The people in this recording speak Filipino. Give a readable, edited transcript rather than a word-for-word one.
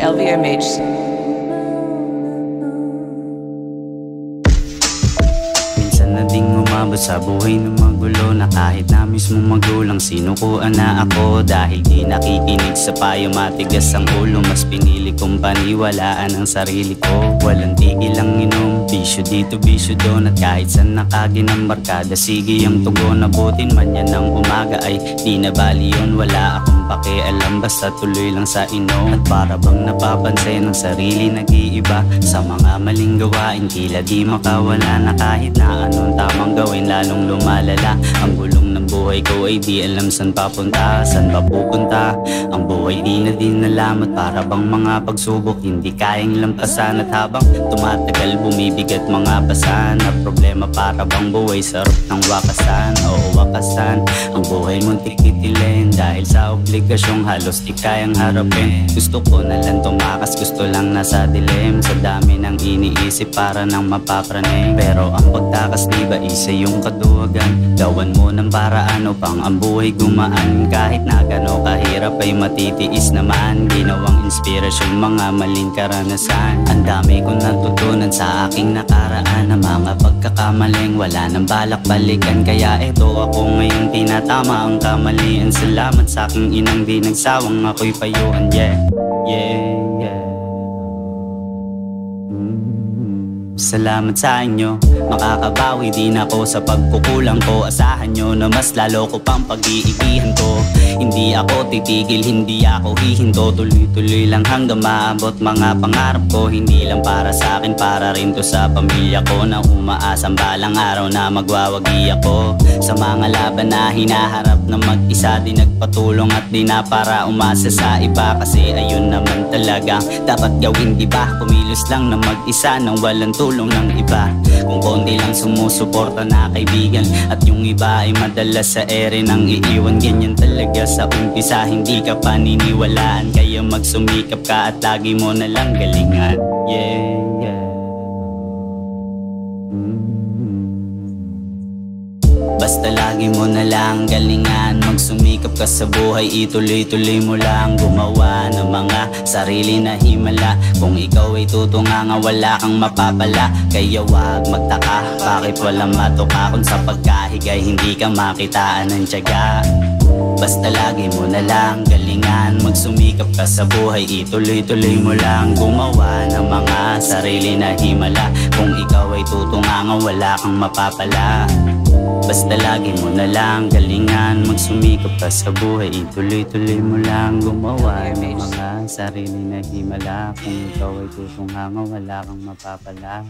LVMH. Minsan na ding umabot sa buhay ng magulo, na kahit na mismo magulang sinukuan na ako. Dahil di nakikinig sa payo, matigas ang ulo, mas pinili kong paniwalaan ang sarili ko. Walang tigil ang inom, bisyo dito, bisyo doon, at kahit saan nakaginang barkada, sige ang tugon. Nabutin man yan ng umaga ay di na bali yun, wala akong pakialam, basta tuloy lang sa inom. At para bang napapansin ang sarili nag-iiba sa mga maling gawain, tila di makawala na kahit na anong tamang gawin, lalong lumalala ang gulong ng buhay ko. Ay di alam saan papunta, saan ba pupunta ang buhay, di na din alam. At para bang mga pagsubok hindi kayang lampasan, at habang tumatagal bumibigat mga pasan na problema, para bang buhay sarap ng wakasan. Oo, wakasan ang buhay muntik titilin dahil sa obligasyong halos di kayang harapin. Gusto ko na lang tumakas, gusto lang nasa dilim, sa dami ng iniisip para nang mapapraning. Pero ang pagtakas di ba isa yung kaduwagan, gawan mo ng paraan upang ang buhay gumaan. Kahit na gano'n kahirap ay matitiis naman, ginawang inspirasyon mga maling karanasan. Ang dami kong natutunan sa aking nakaraan, na mga pagkakamaling wala nang balak balikan. Kaya eto ako ngayon tinatama ang kamalian. Salamat sa aking inang di nagsawang ako'y payuhan. Yeah, yeah, yeah. Salamat sa inyo, makakabawi din ako sa pagkukulang ko. Asahan nyo na mas lalo ko pang pag-iigihan ko. Hindi ako titigil, hindi ako hihinto, tuloy-tuloy lang hanggang maabot mga pangarap ko. Hindi lang para sa akin, para rin to sa pamilya ko, na umaasang balang araw na magwawagi ako. Sa mga laban na hinaharap na mag-isa, di nagpatulong at di na para umasa sa iba. Kasi ayun naman talaga dapat gawin, diba? Kumilos lang na mag-isa nang walang tulong ng iba. Kung konti lang sumusuporta na kaibigan, at yung iba ay madalas sa ere nang iiwan. Ganyan talaga sa umpisa, hindi ka paniniwalaan, kaya magsumikap ka at lagi mo na lang galingan. Yeah, yeah. Basta lagi mo na lang galingan, magsumikap ka sa buhay, ituloy-tuloy mo lang gumawa ng mga sarili na himala. Kung ikaw ay tutunganga, wala kang mapapala, kaya wag magtaka bakit walang matuka. Kung sa pagkahigay hindi ka makitaan ng tiyaga, basta lagi mo na lang galingan, magsumikap ka sa buhay, ituloy-tuloy mo lang gumawa ng mga sarili na himala. Kung ikaw ay tutunganga, wala kang mapapala, basta lagi mo na lang galingan, magsumikap ka sa buhay, ituloy-tuloy mo lang gumawa ng mga sarili na himala. Kung ikaw ay tutunganga, wala kang mapapala.